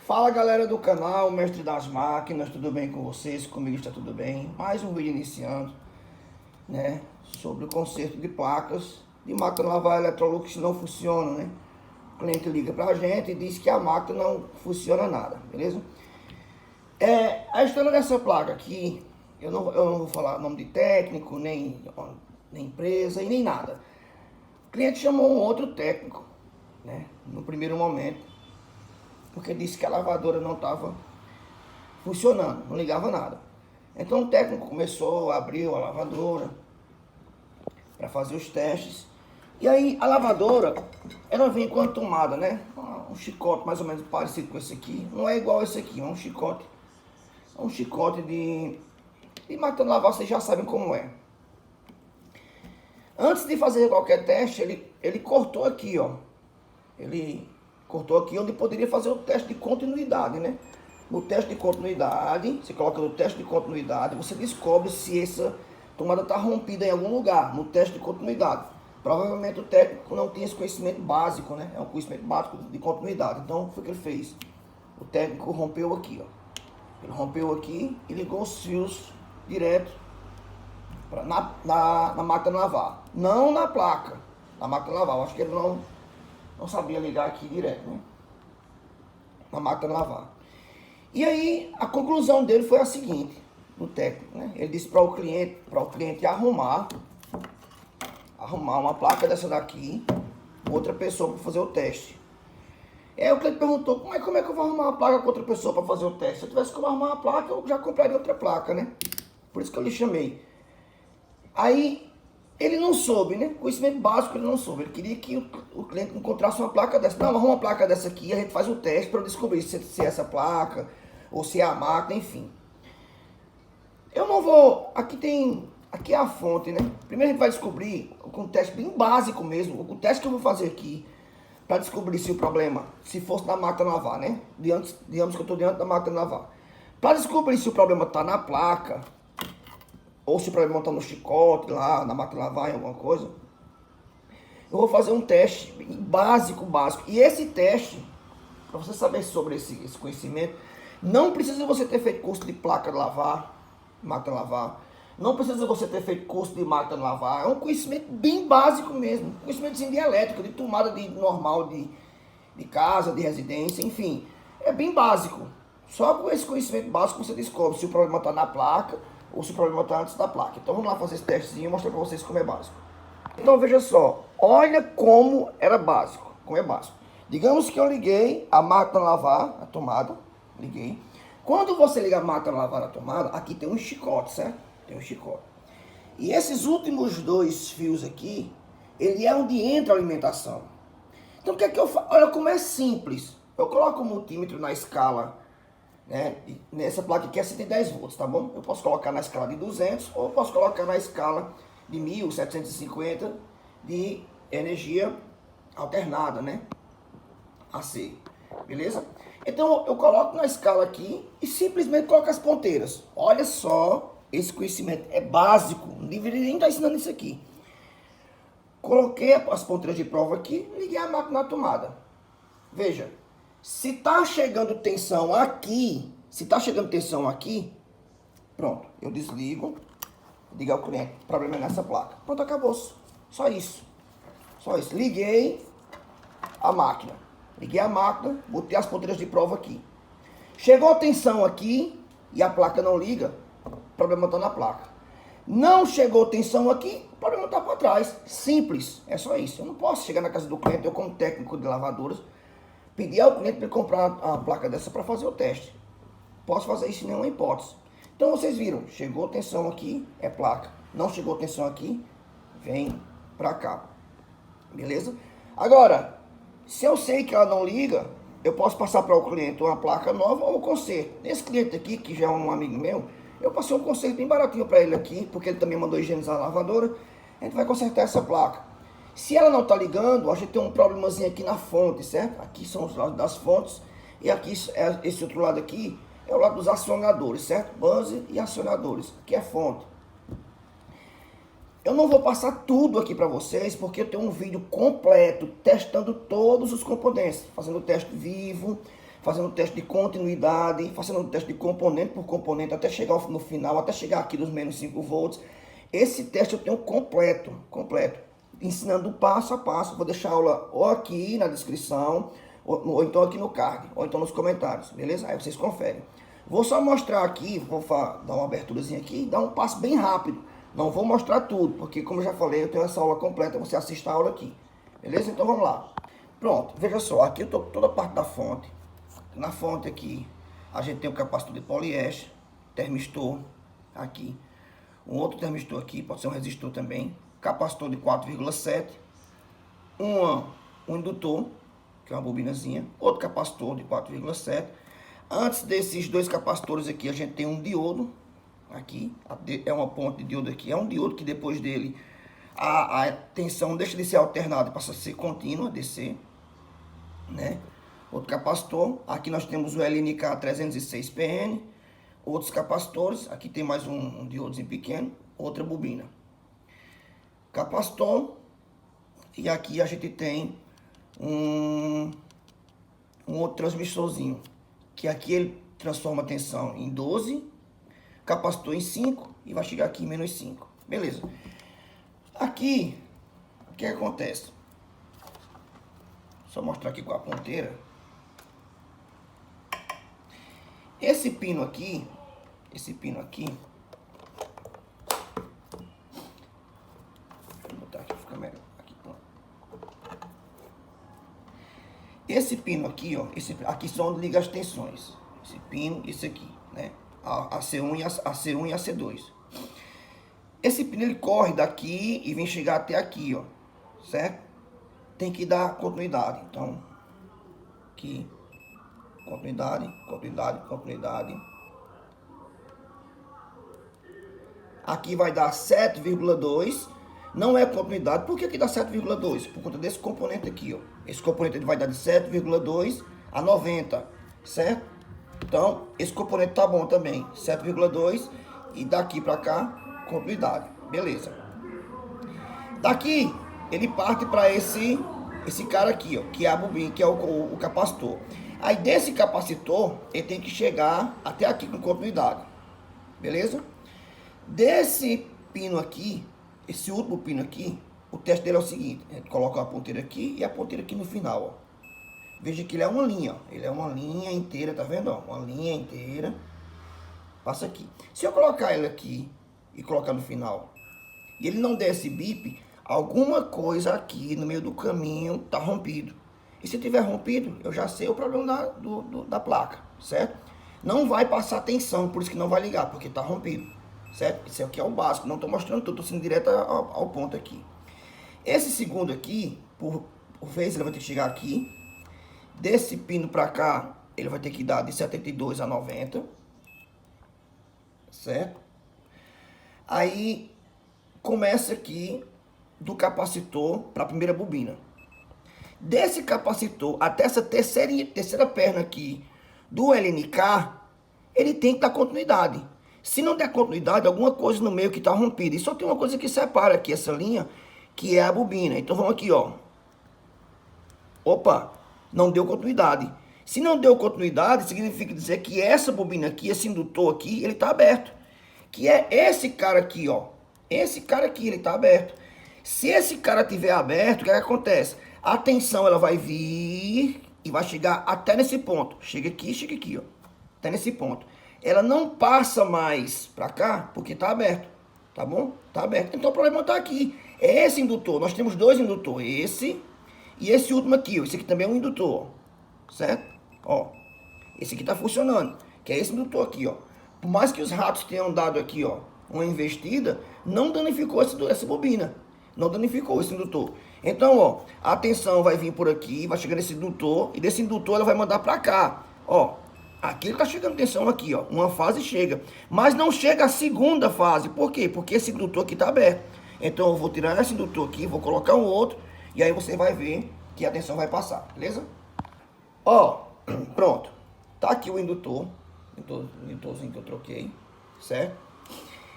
Fala galera do canal, Mestre das Máquinas, tudo bem com vocês? Comigo está tudo bem. Mais um vídeo iniciando, né? Sobre o conserto de placas de máquina de lavar Electrolux que não funciona, né? O cliente liga pra gente e diz que a máquina não funciona nada, beleza? A história dessa placa aqui, eu não vou falar nome de técnico, nem empresa e nem nada. O cliente chamou um outro técnico, né? No primeiro momento, porque disse que a lavadora não estava funcionando, não ligava nada. Então o técnico começou, abriu a lavadora para fazer os testes. E aí a lavadora, ela vem com a tomada, né? Um chicote mais ou menos parecido com esse aqui. Não é igual esse aqui, é um chicote de máquina de lavar, vocês já sabem como é. Antes de fazer qualquer teste, ele cortou aqui, ó. Ele cortou aqui onde poderia fazer o teste de continuidade, né? No teste de continuidade, você coloca no teste de continuidade, você descobre se essa tomada está rompida em algum lugar, no teste de continuidade. Provavelmente o técnico não tinha esse conhecimento básico, né? É um conhecimento básico de continuidade. Então, foi o que ele fez. O técnico rompeu aqui, ó. Ele rompeu aqui e ligou os fios direto na máquina de lavar. Não na placa, na máquina de lavar. Eu acho que ele não sabia ligar aqui direto, né? Na máquina de lavar. E aí, a conclusão dele foi a seguinte, no técnico, né? Ele disse para o cliente arrumar uma placa dessa daqui, outra pessoa para fazer o teste. Aí o cliente perguntou, como é que eu vou arrumar uma placa com outra pessoa para fazer o teste? Se eu tivesse como arrumar uma placa, eu já compraria outra placa, né? Por isso que eu lhe chamei. Aí, ele não soube, né? Conhecimento básico ele não soube. Ele queria que o cliente encontrasse uma placa dessa. Não, arruma uma placa dessa aqui, a gente faz o teste para descobrir se é essa placa, ou se é a máquina, enfim. Eu não vou... Aqui é a fonte, né? Primeiro a gente vai descobrir com um teste bem básico mesmo. O teste que eu vou fazer aqui para descobrir se o problema, se fosse da máquina de lavar, né? Digamos que eu estou diante da máquina de lavar. Para descobrir se o problema está na placa, ou se o problema está no chicote lá, na máquina de lavar, em alguma coisa, eu vou fazer um teste básico. E esse teste, para você saber sobre esse conhecimento, não precisa você ter feito curso de placa de lavar, máquina de lavar. Não precisa você ter feito curso de máquina de lavar. É um conhecimento bem básico mesmo. Conhecimento de elétrica, de tomada normal de casa, de residência, enfim. É bem básico. Só com esse conhecimento básico você descobre se o problema está na placa ou se o problema está antes da placa. Então vamos lá fazer esse testezinho e mostrar para vocês como é básico. Então veja só. Olha como era básico. Como é básico. Digamos que eu liguei a máquina de lavar, a tomada. Liguei. Quando você liga a máquina de lavar a tomada, aqui tem um chicote, certo? Tem um chicote. E esses últimos dois fios aqui, ele é onde entra a alimentação. Então o que é que eu faço? Olha como é simples. Eu coloco o multímetro na escala, né? Nessa placa aqui é 110 volts, tá bom? Eu posso colocar na escala de 200 ou posso colocar na escala de 1750 de energia alternada, né? AC. Beleza? Então eu coloco na escala aqui e simplesmente coloco as ponteiras. Olha só. Esse conhecimento é básico, não deveria nem estar ensinando isso aqui. Coloquei as ponteiras de prova aqui, liguei a máquina na tomada. Veja, se está chegando tensão aqui, pronto, eu desligo, digo ao cliente, o problema é nessa placa. Pronto, acabou-se. Só isso. Liguei a máquina, botei as ponteiras de prova aqui. Chegou a tensão aqui e a placa não liga, o problema está na placa. Não chegou tensão aqui, o problema está para trás. Simples, é só isso. Eu não posso chegar na casa do cliente, eu como técnico de lavadoras, pedir ao cliente para ele comprar uma placa dessa para fazer o teste. Posso fazer isso em nenhuma hipótese. Então vocês viram, chegou tensão aqui, é placa. Não chegou tensão aqui, vem para cá. Beleza? Agora, se eu sei que ela não liga, eu posso passar para o cliente uma placa nova ou um conserto. Esse cliente aqui, que já é um amigo meu, eu passei um conserto bem baratinho para ele aqui, porque ele também mandou higienizar a lavadora. A gente vai consertar essa placa. Se ela não está ligando, a gente tem um problemazinho aqui na fonte, certo? Aqui são os lados das fontes e aqui, esse outro lado aqui, é o lado dos acionadores, certo? Buzzer e acionadores, que é fonte. Eu não vou passar tudo aqui para vocês, porque eu tenho um vídeo completo testando todos os componentes, fazendo o teste vivo, fazendo teste de continuidade, fazendo teste de componente por componente, até chegar no final, até chegar aqui nos menos 5 volts. Esse teste eu tenho completo, ensinando passo a passo. Vou deixar a aula ou aqui na descrição, ou então aqui no card, ou então nos comentários, beleza? Aí vocês conferem. Vou só mostrar aqui, vou dar uma aberturazinha aqui e dar um passo bem rápido. Não vou mostrar tudo, porque como eu já falei, eu tenho essa aula completa, você assiste a aula aqui. Beleza? Então vamos lá. Pronto, veja só, aqui eu tô com toda a parte da fonte. Na fonte aqui, a gente tem o capacitor de poliéster, termistor aqui. Um outro termistor aqui, pode ser um resistor também. Capacitor de 4,7. Um indutor, que é uma bobinazinha. Outro capacitor de 4,7. Antes desses dois capacitores aqui, a gente tem um diodo. Aqui, é uma ponte de diodo aqui. É um diodo que depois dele, a tensão deixa de ser alternada e passa a ser contínua, DC. Né? Outro capacitor. Aqui nós temos o LNK 306PN. Outros capacitores, aqui tem mais um diodozinho pequeno, outra bobina. Capacitor, e aqui a gente tem um outro transmissorzinho, que aqui ele transforma a tensão em 12, capacitor em 5 e vai chegar aqui em menos 5. Beleza. Aqui, o que acontece? Só mostrar aqui com a ponteira. Esse pino aqui, vou botar aqui, fica melhor. Aqui, pronto. Esse pino aqui, ó, aqui são onde liga as tensões. Esse pino, esse aqui, né? A C1 e a C2. Esse pino ele corre daqui e vem chegar até aqui, ó, certo? Tem que dar continuidade. Então, aqui. Continuidade. Aqui vai dar 7,2. Não é continuidade. Por que aqui dá 7,2? Por conta desse componente aqui, ó. Esse componente ele vai dar de 7,2 a 90, certo? Então, esse componente tá bom também. 7,2 e daqui pra cá, continuidade. Beleza. Daqui, ele parte para esse cara aqui, ó, que é a bobina, que é o capacitor. Aí desse capacitor, ele tem que chegar até aqui com continuidade. Beleza? Desse pino aqui, esse último pino aqui, o teste dele é o seguinte. A gente coloca a ponteira aqui e a ponteira aqui no final, ó. Veja que ele é uma linha, ó. Ele é uma linha inteira, tá vendo, ó? Uma linha inteira. Passa aqui. Se eu colocar ele aqui e colocar no final, e ele não der esse bip, alguma coisa aqui no meio do caminho tá rompido. E se tiver rompido, eu já sei o problema da placa, certo? Não vai passar tensão, por isso que não vai ligar, porque tá rompido, certo? Isso aqui é o básico, não tô mostrando tudo, tô sendo direto ao ponto aqui. Esse segundo aqui, por vez, ele vai ter que chegar aqui. Desse pino pra cá, ele vai ter que dar de 72 a 90, certo? Aí, começa aqui do capacitor para a primeira bobina. Desse capacitor até essa terceira perna aqui do LNK, ele tem que dar continuidade. Se não der continuidade, alguma coisa no meio que está rompida. E só tem uma coisa que separa aqui essa linha, que é a bobina. Então vamos aqui, ó. Opa, não deu continuidade. Se não deu continuidade, significa dizer que essa bobina aqui, esse indutor aqui, ele está aberto. Que é esse cara aqui, ó. Esse cara aqui, ele está aberto. Se esse cara estiver aberto, o que acontece? A tensão, ela vai vir e vai chegar até nesse ponto. Chega aqui, ó. Até nesse ponto. Ela não passa mais pra cá, porque tá aberto. Tá bom? Tá aberto. Então o problema tá aqui. É esse indutor. Nós temos dois indutores. Esse e esse último aqui, ó. Esse aqui também é um indutor, ó. Certo? Ó. Esse aqui tá funcionando. Que é esse indutor aqui, ó. Por mais que os ratos tenham dado aqui, ó, uma investida, não danificou essa bobina. Não danificou esse indutor. Então, ó, a tensão vai vir por aqui, vai chegar nesse indutor, e desse indutor ela vai mandar pra cá. Ó, aqui tá chegando tensão aqui, ó. Uma fase chega. Mas não chega a segunda fase. Por quê? Porque esse indutor aqui tá aberto. Então eu vou tirar esse indutor aqui, vou colocar um outro, e aí você vai ver que a tensão vai passar, beleza? Ó, pronto. Tá aqui o indutorzinho que eu troquei, certo?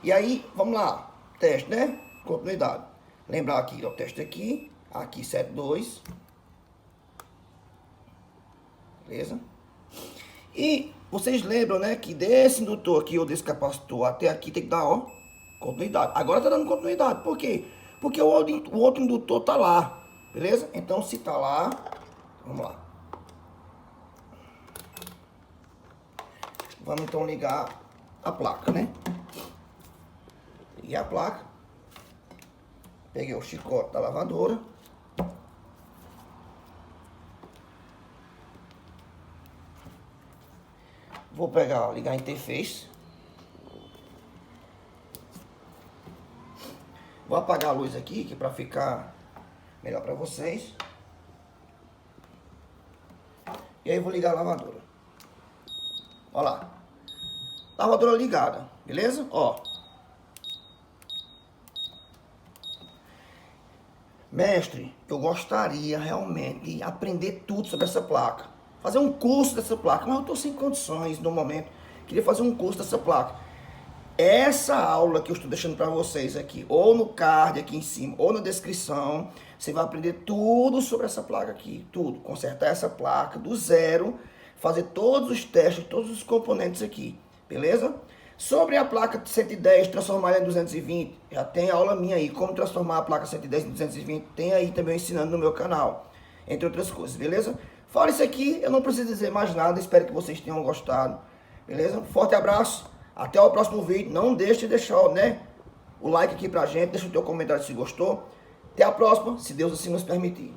E aí, vamos lá. Teste, né? Continuidade. Lembrar aqui, ó, o teste aqui. Aqui 7,2. Beleza? E vocês lembram, né, que desse indutor aqui ou desse capacitor até aqui tem que dar, ó, continuidade. Agora tá dando continuidade. Por quê? Porque o outro indutor tá lá, beleza? Então se tá lá, vamos lá. Vamos então ligar a placa, né? Liguei a placa. Peguei o chicote da lavadora. Vou pegar, ligar a interface. Vou apagar a luz aqui, que é para ficar melhor para vocês. E aí vou ligar a lavadora. Ó lá. Lavadora ligada, beleza? Ó. Mestre, eu gostaria realmente de aprender tudo sobre essa placa. Fazer um curso dessa placa, mas eu estou sem condições no momento. Queria fazer um curso dessa placa. Essa aula que eu estou deixando para vocês aqui, ou no card aqui em cima, ou na descrição, você vai aprender tudo sobre essa placa aqui, tudo. Consertar essa placa do zero, fazer todos os testes, todos os componentes aqui, beleza? Sobre a placa 110, transformar ela em 220, já tem aula minha aí, como transformar a placa 110 em 220, tem aí também ensinando no meu canal, entre outras coisas, beleza? Fora isso aqui, eu não preciso dizer mais nada, espero que vocês tenham gostado, beleza? Um forte abraço. Até o próximo vídeo. Não deixe de deixar, né, o like aqui pra gente. Deixa o teu comentário se gostou. Até a próxima, se Deus assim nos permitir.